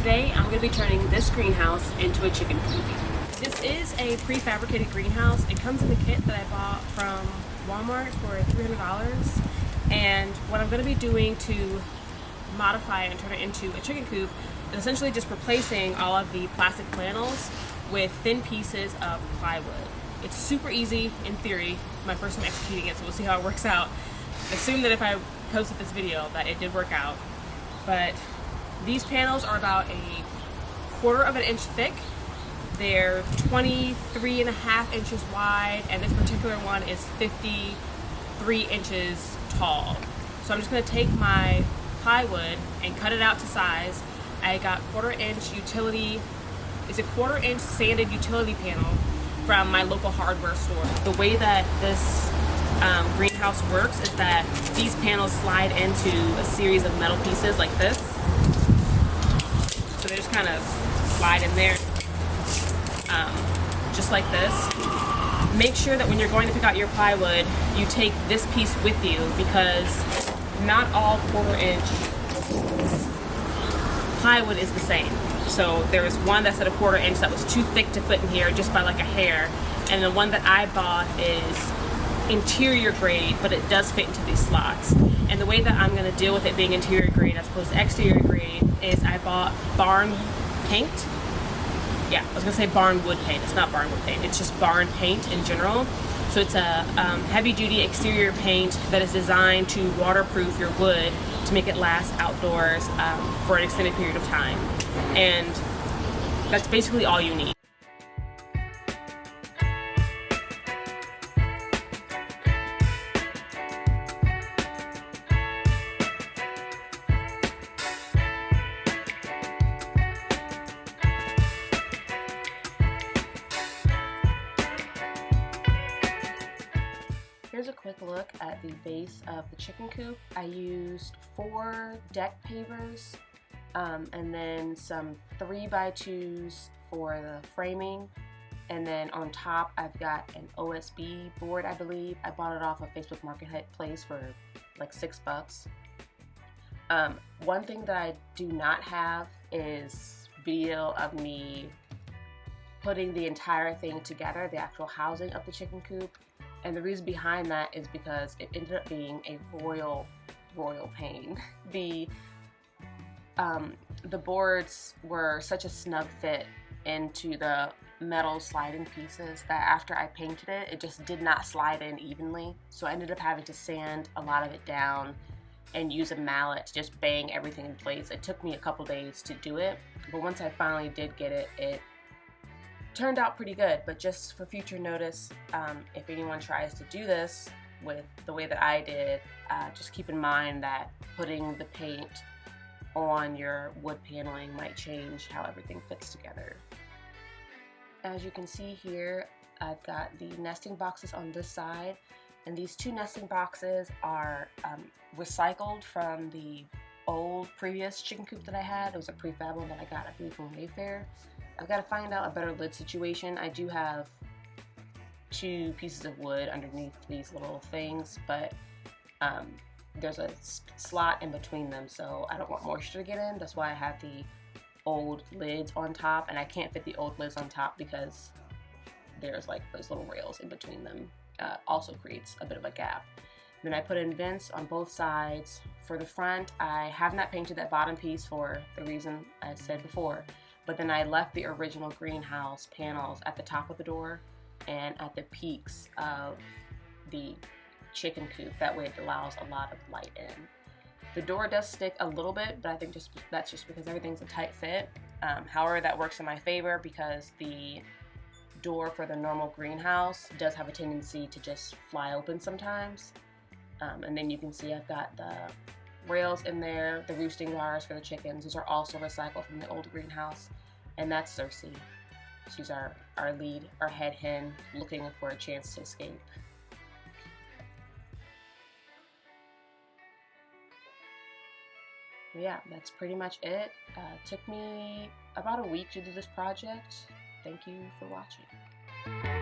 Today I'm going to be turning this greenhouse into a chicken coop. This is a prefabricated greenhouse. It comes in the kit that I bought from Walmart for $300. And what I'm going to be doing to modify it and turn it into a chicken coop is essentially just replacing all of the plastic panels with thin pieces of plywood. It's super easy in theory. My first time executing it, so we'll see how it works out. Assume that if I posted this video that it did work out. But these panels are about a 1/4 of an inch thick. They're 23.5 inches wide, and this particular one is 53 inches tall. So I'm just going to take my plywood and cut it out to size. I got 1/4 inch utility, it's a 1/4 inch sanded utility panel from my local hardware store. The way that this greenhouse works is that these panels slide into a series of metal pieces like this. So they just kind of slide in there, just like this. Make sure that when you're going to pick out your plywood, you take this piece with you, because not all 1/4 inch plywood is the same. So there's one that's at a 1/4 inch that was too thick to fit in here just by like a hair, and the one that I bought is interior grade, but it does fit into these slots. And the way that I'm going to deal with it being interior grade as opposed to exterior grade is I bought barn paint. Yeah, I was going to say barn wood paint. It's not barn wood paint. It's just barn paint in general. So it's a heavy-duty exterior paint that is designed to waterproof your wood to make it last outdoors for an extended period of time. And that's basically all you need. Here's a quick look at the base of the chicken coop. I used 4 deck pavers and then some 3x2s for the framing. And then on top I've got an OSB board, I believe. I bought it off of Facebook Marketplace for like $6. One thing that I do not have is video of me putting the entire thing together, the actual housing of the chicken coop. And the reason behind that is because it ended up being a royal pain. The boards were such a snug fit into the metal sliding pieces that after I painted it, it just did not slide in evenly. So I ended up having to sand a lot of it down and use a mallet to just bang everything in place. It took me a couple days to do it, but once I finally did get it, it turned out pretty good. But just for future notice, if anyone tries to do this with the way that I did, just keep in mind that putting the paint on your wood paneling might change how everything fits together. As you can see here, I've got the nesting boxes on this side, and these 2 nesting boxes are recycled from the old previous chicken coop that I had. It was a prefab one that I got, I believe, from Wayfair. I've got to find out a better lid situation. I do have 2 pieces of wood underneath these little things, but there's a slot in between them, so I don't want moisture to get in. That's why I have the old lids on top, and I can't fit the old lids on top because there's like those little rails in between them. Also creates a bit of a gap. Then I put in vents on both sides. For the front, I have not painted that bottom piece for the reason I said before. But then I left the original greenhouse panels at the top of the door and at the peaks of the chicken coop. That way it allows a lot of light in. The door does stick a little bit, but I think that's just because everything's a tight fit. However, that works in my favor because the door for the normal greenhouse does have a tendency to just fly open sometimes. And then you can see I've got the rails in there, the roosting bars for the chickens. Those are also recycled from the old greenhouse. And that's Cersei. She's our lead, our head hen, looking for a chance to escape. Yeah, that's pretty much it. Took me about a week to do this project. Thank you for watching.